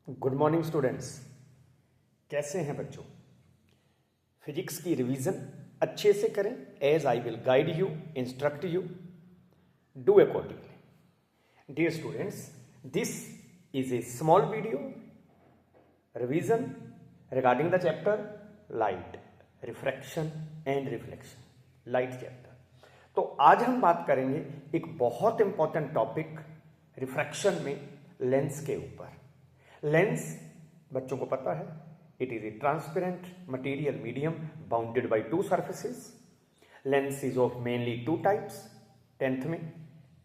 Good morning students. कैसे हैं बच्चों? फिजिक्स की रिवीजन अच्छे से करें। As I will guide you, instruct you, do accordingly. Dear students, this is a small video revision regarding the chapter light, refraction and reflection. Light chapter. तो आज हम बात करेंगे एक बहुत इंपॉर्टेंट टॉपिक रिफ्रैक्शन में, लेंस के ऊपर। लेंस बच्चों को पता है, it is a transparent material medium bounded by two surfaces. Lens is of mainly two types 10th में,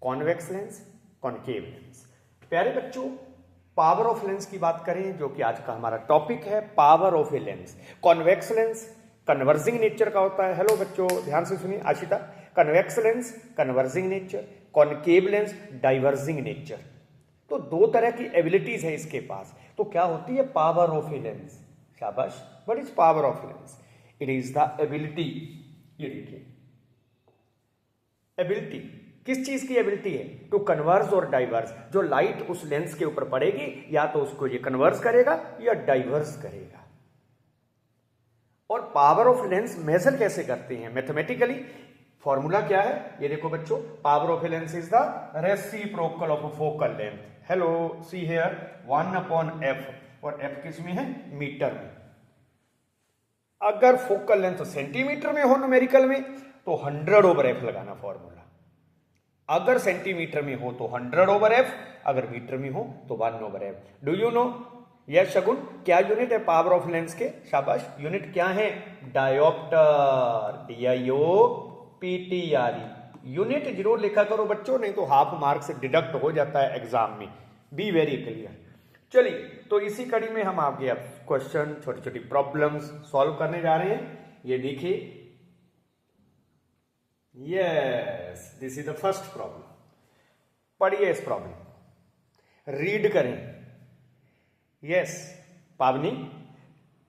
कॉन्वेक्स लेंस, कॉनकेव लेंस। प्यारे बच्चों, पावर ऑफ लेंस की बात करें, जो कि आज का हमारा टॉपिक है, power of a lens. Convex lens converging nature का होता है। हेलो बच्चों, ध्यान से सुनिए। Ashita, convex lens converging nature, concave lens diverging nature. तो दो तरह की एबिलिटीज है इसके पास। तो क्या होती है पावर ऑफ ए लेंस? शाबाश। What is power of lens? It is the ability. ये देखिए, एबिलिटी किस चीज की एबिलिटी है? टू कन्वर्ज और डाइवर्स। जो लाइट उस लेंस के ऊपर पड़ेगी, या तो उसको ये कन्वर्स करेगा या डाइवर्स करेगा। और पावर ऑफ लेंस मेजर कैसे करते हैं? मैथमेटिकली फॉर्मूला क्या है? ये देखो बच्चों, power of A lens is the reciprocal of focal length. Hello, see here 1/f, और f किस में है? मीटर में। अगर फोकल लेंथ सेंटीमीटर में हो न्यूमेरिकल में, तो 100/f लगाना फॉर्मूला। अगर सेंटीमीटर में हो तो 100/f, अगर मीटर में हो तो 1/f। Do you know? Yes Shagun, क्या यूनिट है पावर ऑफ लेंस के? शाबाश, यूनिट क्या है? Dioptre, DIOPTRE। यूनिट जरूर लिखा करो बच्चों, नहीं तो हाफ मार्क से डिडक्ट हो जाता है एग्जाम में। Be very clear. चलिए, तो इसी कड़ी में हम आगे अब क्वेश्चन, छोटी छोटी प्रॉब्लम्स सॉल्व करने जा रहे हैं। ये देखिए, yes, this is the first problem. पढ़िए इस प्रॉब्लम, रीड करें। यस, पावनी,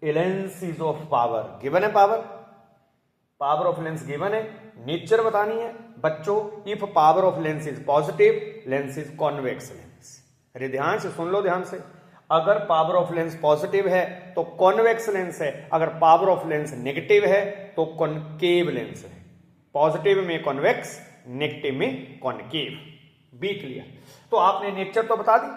ए lens is of power. Given है पावर ऑफ लेंस गिवन है। नेचर बतानी है बच्चों। If power of lens is positive, lens is convex lens. अरे ध्यान से सुन लो, ध्यान से। अगर पावर ऑफ लेंस पॉजिटिव है तो कॉन्वेक्स लेंस है, अगर पावर ऑफ लेंस नेगेटिव है तो कॉनकेव लेंस है। पॉजिटिव में कॉन्वेक्स, नेगेटिव में कॉनकेव। Be clear? तो आपने नेचर तो बता दी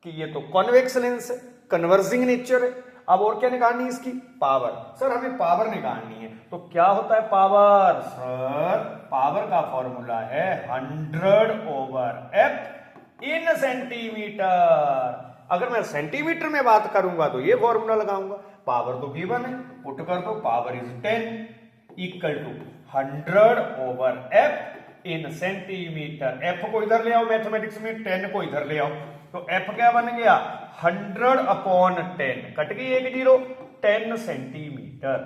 कि ये तो कॉन्वेक्स लेंस है, कन्वर्जिंग नेचर है। अब और क्या निकालनी है इसकी? पावर। सर हमें पावर निकालनी है, तो क्या होता है पावर? सर पावर का फॉर्मूला है 100/f इन सेंटीमीटर। अगर मैं सेंटीमीटर में बात करूंगा तो ये फॉर्मूला लगाऊंगा। पावर तो गिवन है, पुट कर दो। Power is 10 equal to 100/f इन सेंटीमीटर। f को इधर ले आओ, मैथमेटिक्स में 10 को इधर ले आओ, तो f क्या बन गया? 100/10। कट गई एक जीरो, 10 सेंटीमीटर।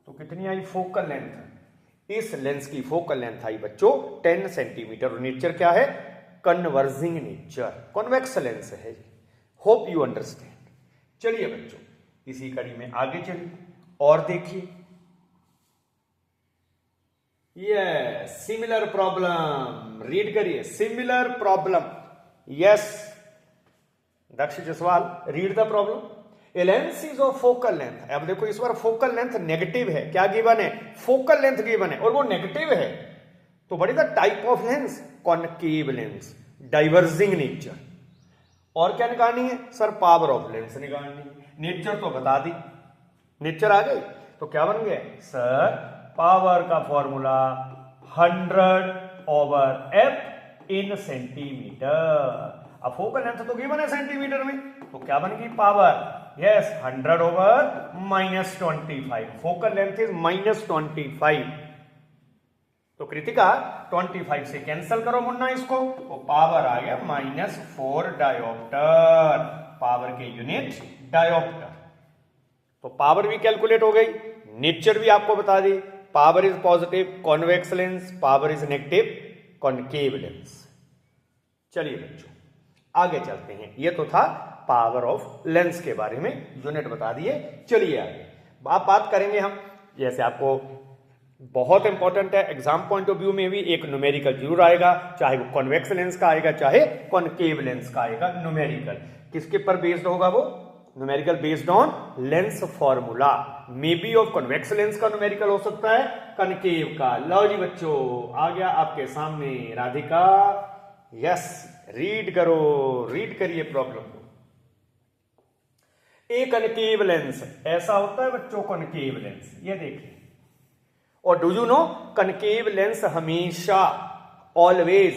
तो कितनी आई फोकल लेंथ? इस लेंस की फोकल लेंथ आई बच्चों 10 सेंटीमीटर। नेचर क्या है? कन्वर्जिंग नेचर, कॉन्वेक्स लेंस है। Hope you understand. चलिए बच्चों, इसी कड़ी में आगे चलिए और देखिए। Yes, similar problem. रीड करिए, similar problem. Yes Daksh Jaswal, read the problem. A lens is of focal length. अब देखो, इस बार फोकल लेंथ नेगेटिव है। क्या गिवन है? फोकल लेंथ गिवन है, और वो नेगेटिव है। तो what is the type of lens? Concave lens, diverging nature. और क्या निकालनी है? सर पावर ऑफ लेंस निकालनी है। नेचर तो बता दी, नेचर आ गई। तो क्या बन गया सर? पावर का फॉर्मूला 100/f इन सेंटीमीटर। अब फोकल लेंथ तो गिवन है सेंटीमीटर में, तो क्या बनेगी power? Yes, 100/-25। Focal length is -25। तो कृतिका 25 से कैंसिल करो मुन्ना इसको, तो पावर आ गया -4 डायोप्टर। पावर के यूनिट डायोप्टर। तो पावर भी कैलकुलेट हो गई, नेचर भी आपको बता दी। Power is positive, convex lens. Power is negative, concave lens. चलिए बच्चों, आगे चलते हैं। ये तो था पावर ऑफ लेंस के बारे में, यूनिट बता दिए। चलिए आगे आप बात करेंगे हम, जैसे आपको बहुत इंपॉर्टेंट है, एग्जाम पॉइंट ऑफ व्यू में भी एक न्यूमेरिकल जरूर आएगा, चाहे वो कॉन्वेक्स लेंस का आएगा चाहे कॉनकेव लेंस का आएगा न्यूमेरिकल। किसके पर बेस्ड होगा वो? Numerical based on lens formula. May be of convex lens का न्यूमेरिकल हो सकता है, कनकेव का। लो जी बच्चों, आ गया आपके सामने राधिका। यस, रीड करो, रीड करिए प्रॉब्लम को। ए कनकेव लेंस ऐसा होता है बच्चों, कनकेव लेंस, ये देखिए। और do you know, concave lens हमेशा always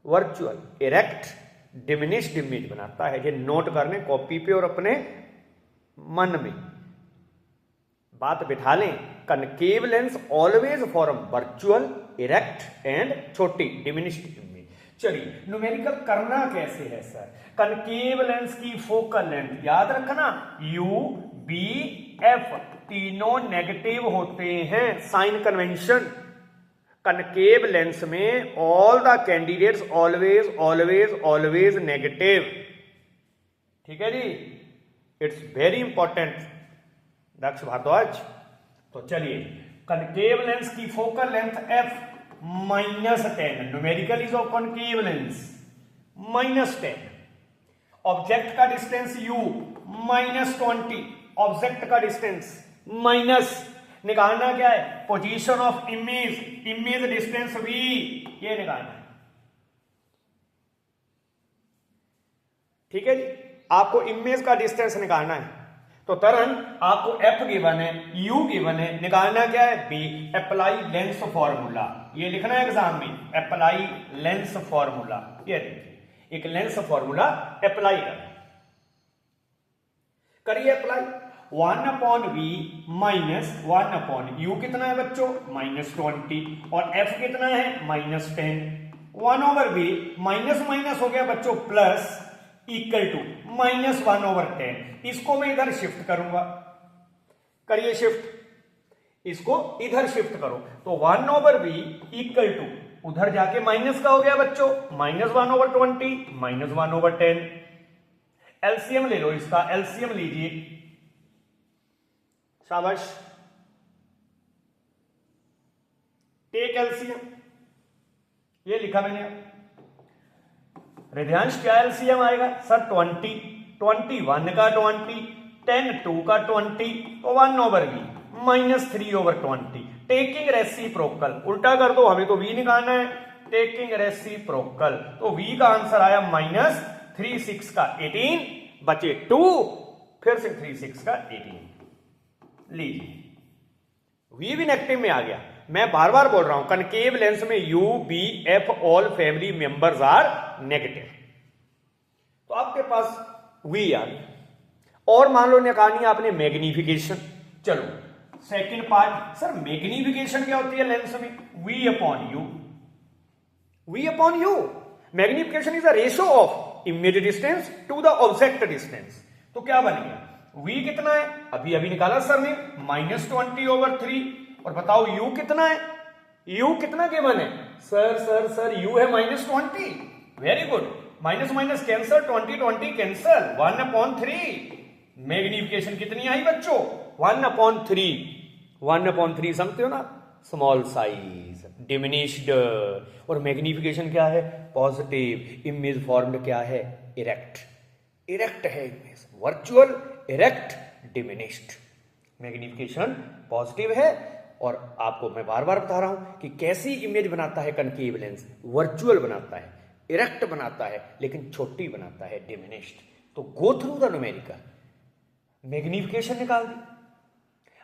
virtual erect diminished image बनाता है। ये नोट करने कॉपी पे और अपने मन में बात बिठा लें। Concave lens always form virtual erect and छोटी डिमिनिश्ड इमेज। चलिए, न्यूमेरिकल करना कैसे है सर? कनकेव लेंस की फोकल लेंथ याद रखना, यू बी एफ तीनों नेगेटिव होते हैं। साइन कन्वेंशन, कनकेव लेंस में all the candidates always negative. ठीक है जी, इट्स वेरी इंपॉर्टेंट दक्ष भारद्वाज। तो चलिए, कनकेव लेंस की focal length f -10, numerical is of concave lens -10, object का डिस्टेंस u -20, ऑब्जेक्ट का डिस्टेंस माइनस, निकालना क्या है? Position of image distance v, ये निकालना है। ठीक है जी, आपको इमेज का डिस्टेंस निकालना है। तो तुरंत आपको f गिवन है, u गिवन है, निकालना क्या है? b। अप्लाई लेंस फॉर्मूला, ये लिखना है एग्जाम में, अप्लाई लेंस फॉर्मूला। ये देखिए, एक लेंस फॉर्मूला अप्लाई करिए अप्लाई। 1/v माइनस 1/u कितना है बच्चों? -20, और f कितना है? -10। 1/v माइनस माइनस हो गया बच्चों प्लस, इक्वल टू -1/10। इसको मैं इधर शिफ्ट करूंगा, करिए शिफ्ट, इसको इधर शिफ्ट करो। तो 1/v इक्वल टू, उधर जाके माइनस का हो गया बच्चों, -1/20 -1/10। एलसीएम ले लो इसका, एलसीएम लीजिए, शाबाश, टेक एलसीएम, ये लिखा मैंने। रिध्यांश क्या एलसीएम आएगा सर? 20, 21 का 20, 10 2 का 20, तो 1/v -3/20। टेकिंग रेसिप्रोकल, उल्टा कर दो, हमें तो v निकालना है। टेकिंग रेसिप्रोकल, तो v का आंसर आया -36 का 18, बचे 2, फिर से 36 का 18। लीजिए, v भी नेगेटिव में आ गया। मैं बार बार बोल रहा हूं, कनकेव लेंस में u, b, f all family members are negative. तो आपके पास v आ गया। और मान लो निकालनी आपने मैग्निफिकेशन। चलो सेकंड पार्ट, सर मैग्निफिकेशन क्या होती है लेंस में? v upon u। Magnification is a ratio of image distance to the object distance. तो क्या बन गया? v कितना है? अभी निकाला सर ने, -20/3। और बताओ u कितना है? u कितना गिवन है? सर u है -20। Very good, minus minus cancel, 20 cancel, 1/3। Magnification कितनी आई बच्चों? 1/3। 1/3 समझते हो ना? Small size, diminished. और मैग्निफिकेशन क्या है? पॉजिटिव। इमेज फॉर्म्ड क्या है? इरेक्ट। इरेक्ट है image, virtual, erect, diminished. Magnification positive है। और आपको मैं बार बार बता रहा हूं कि कैसी इमेज बनाता है कनकेव लेंस? वर्चुअल बनाता है, इरेक्ट बनाता है, लेकिन छोटी बनाता है, डिमिनिश्ड। तो go through the numerical. Magnification निकाल दी,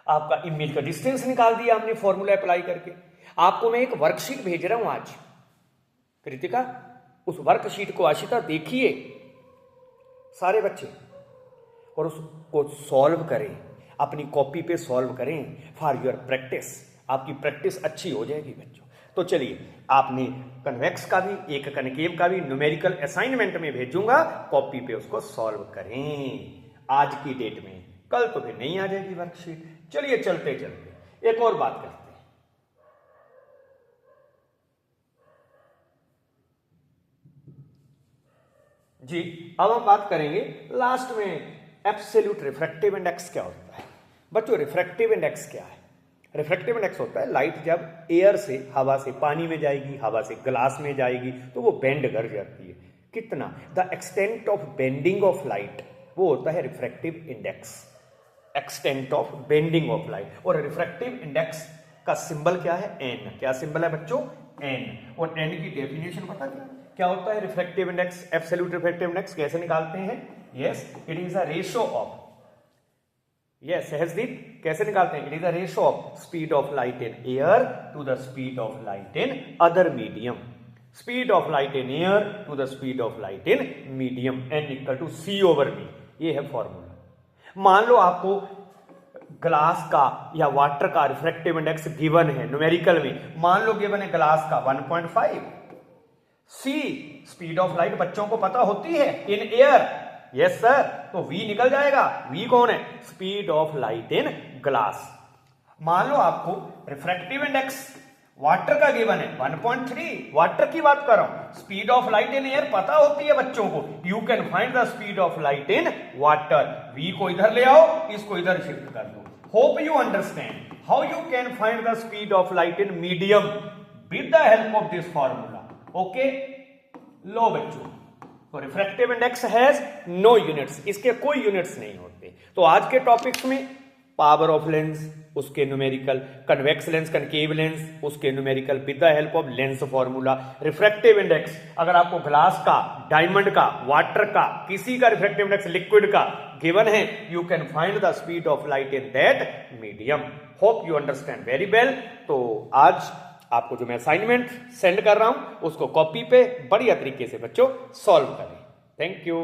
आपका इमेज का डिस्टेंस निकाल दिया हमने फॉर्मूला अप्लाई करके। आपको मैं एक वर्कशीट भेज रहा हूं आज, कृतिका, उस वर्कशीट को आशिता देखिए सारे बच्चे, और उसको सॉल्व करें, अपनी कॉपी पे सॉल्व करें फॉर योर प्रैक्टिस। आपकी प्रैक्टिस अच्छी हो जाएगी बच्चों। तो चलिए, आपने कन्वेक्स का भी, एक कनकेव का भी न्यूमेरिकल असाइनमेंट में भेजूंगा, कॉपी पे उसको सॉल्व करें आज की डेट में। कल तो फिर नहीं आ जाएगी वर्कशीट। चलिए चलते चलते एक और बात करते हैं। जी, अब हम बात करेंगे लास्ट में एब्सोल्यूट रिफ्रैक्टिव इंडेक्स क्या होता है। बच्चों, रिफ्रैक्टिव इंडेक्स क्या है? रिफ्रैक्टिव इंडेक्स होता है, लाइट जब एयर से, हवा से पानी में जाएगी, हवा से ग्लास में जाएगी, तो वो बेंड कर जाती है। कितना, the extent of bending of light, वो होता है refractive index, extent of bending of light. और रिफ्रैक्टिव इंडेक्स का सिंबल क्या है, एन। क्या सिंबल है बच्चों, एन। और एन की डेफिनेशन पता क्या होता है refractive index, absolute refractive index कैसे निकालते हैं, yes it is a ratio of, yes Sahajdeep कैसे निकालते हैं, it is a ratio of speed of light in air to the speed of light in other medium, speed of light in air to the speed of light in medium, n equal to c over v, ये है formula. मान लो आपको glass का या water का refractive index given है numerical में, मान लो गिवन है ग्लास का 1.5, सी स्पीड ऑफ लाइट बच्चों को पता होती है इन एयर, यस सर, तो v निकल जाएगा, v कौन है, speed of light in glass. मान लो आपको रिफ्रैक्टिव इंडेक्स वाटर का गिवन है 1.3, वाटर की बात कर रहा हूं, speed of light in air पता होती है बच्चों को, you can find the speed of light in water, v को इधर ले आओ, इसको इधर शिफ्ट कर दो। Hope you understand how you can find the speed of light in medium with the help of this formula, okay. लो बच्चों, तो refractive index has no units, इसके कोई यूनिट्स नहीं होते। तो आज के टॉपिक्स में पावर ऑफ लेंस, उसके numerical, convex lens, concave lens, उसके numerical with the help of lens formula, refractive index, अगर आपको ग्लास का, डायमंड का, वाटर का, किसी का रिफ्रैक्टिव इंडेक्स लिक्विड का गिवन है, you can find the speed of light in that medium. Hope you understand very well. तो आज आपको जो मैं असाइनमेंट सेंड कर रहा हूं उसको कॉपी पे बढ़िया तरीके से बच्चों सॉल्व करें। Thank you.